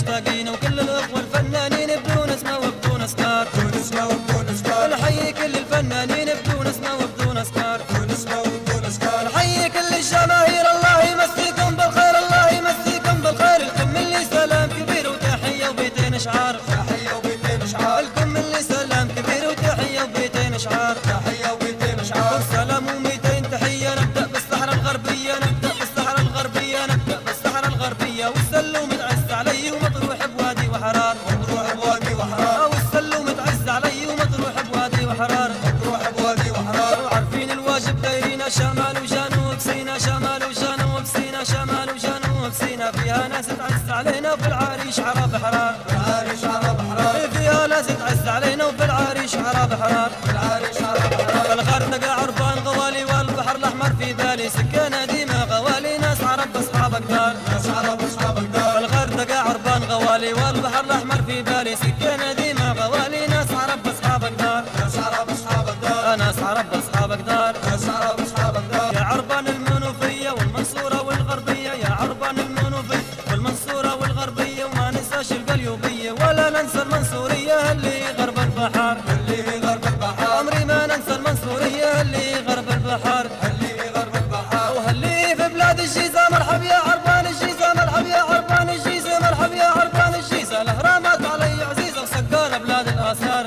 مشتاقين، وكل الاخوة الفنانين بدون اسمه وبدون اسكار. نحيي كل الفنانين بدون اسمه وبدون اسكار. نحيي كل الجماهير الله يمسيكم بالخير، الله يمسيكم بالخير. الكم اللي سلام كبير وتحية وبيتين اشعار. الكم اللي سلام كبير وتحية وبيتين اشعار. سلام و200 تحية. نبدأ بالصحراء الغربية، نبدأ بالصحراء الغربية، نبدأ بالصحراء الغربية. والسلو متعز علي ومطروح بوادي وحرار. والسلو متعز علي ومطروح بوادي وحرار. وعارفين الواجب دايرين شمال وجنوب سينا، شمال وجنوب سينا، شمال وجنوب سينا. فيها ناس تعز علينا وفي العريش عرب حرار. فيها ناس تعز علينا وفي العريش عرب حرار. الغردقة عربان غوالي والبحر الأحمر في بالي سكانة ديما غوالي. ناس عرب أصحاب أقدار. الغردقة عربان غوالي والبحر الأحمر في بالي سكانة ديما غوالي. ناس عرب أصحاب أقدار. ناس عرب أصحاب أقدار. يا عربان المنوفية والمنصورة والغربية، يا عربان المنوفية والمنصورة والغربية. وما ننساش القليوبية ولا ننسى المنصورية اللي غرب البحر. عمري ما ننسى المنصورية اللي غرب البحر. وهلي في بلاد الجيزة مرحب يا عربان الجيزة، مرحب يا عربان الجيزة، مرحب يا عربان الجيزة. الأهرامات علي عزيزة وسكار بلاد الآثار.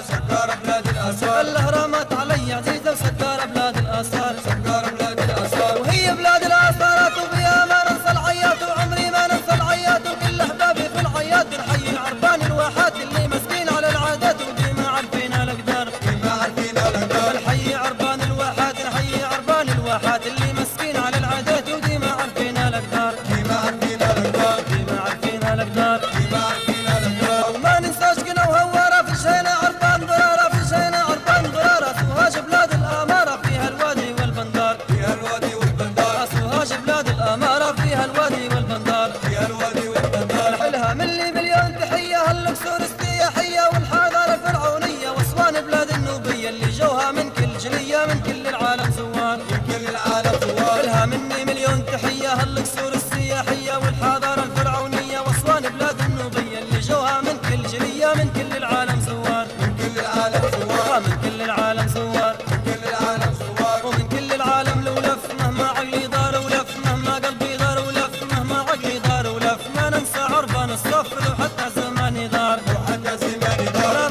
الأهرامات علي عزيزة وسكار بلاد الآثار. وهي بلاد الآثارات وبيها ما ننسى العيات. وعمري ما ننسى العيات وكل أحبابي في العيات. نحيي عربان الواحات اللي مسكين على العادات وديما عارفين الأقدار. نحيي عربان الواحات، نحيي عربان الواحات اللي مسكين على العادات وديما عارفين الأقدار. وما ننساش قنا وهوارة في الشينة عربان ضرارة، في الشينة عربان ضرارة. سوهاج بلاد الأمارة فيها الوادي والبندار. سوهاج بلاد الأمارة فيها الوادي والبندار. نحلها ملي مليون تحية هالأقصر السياحية والحضارة الفرعونية. وأسوان بلاد النوبية اللي جوها من كل جلية من كل العالم زوار. نحلها مني مليون تحية هالأقصر السياحية والحضارة الفرعونية. وأسوان بلاد النوبية اللي جوها من كل جلية من كل العالم زوار. من كل العالم زوار. ومن كل العالم لو لف مهما عقلي دار ولف، مهما قلبي دار ولف، مهما عقلي دار ولف. ما ننسى عربان الصف لو حتى زماني دار.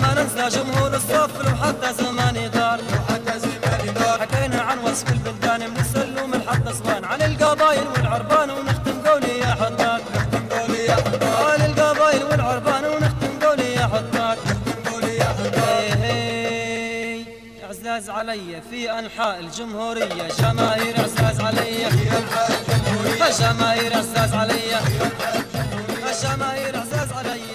ما ننسى جمهور الصف لو حتى زماني دار. حكينا عن وصف البلدان من السلوم لحد أسوان، عن القبايل والعربان ونختم قولي يا حضار. عن القبايل والعربان ونختم قولي يا حضار. اعزاز علي في انحاء الجمهورية، جماهير اعزاز علي في انحاء الجمهورية. جماهير اعزاز علي، جماهير اعزاز علي.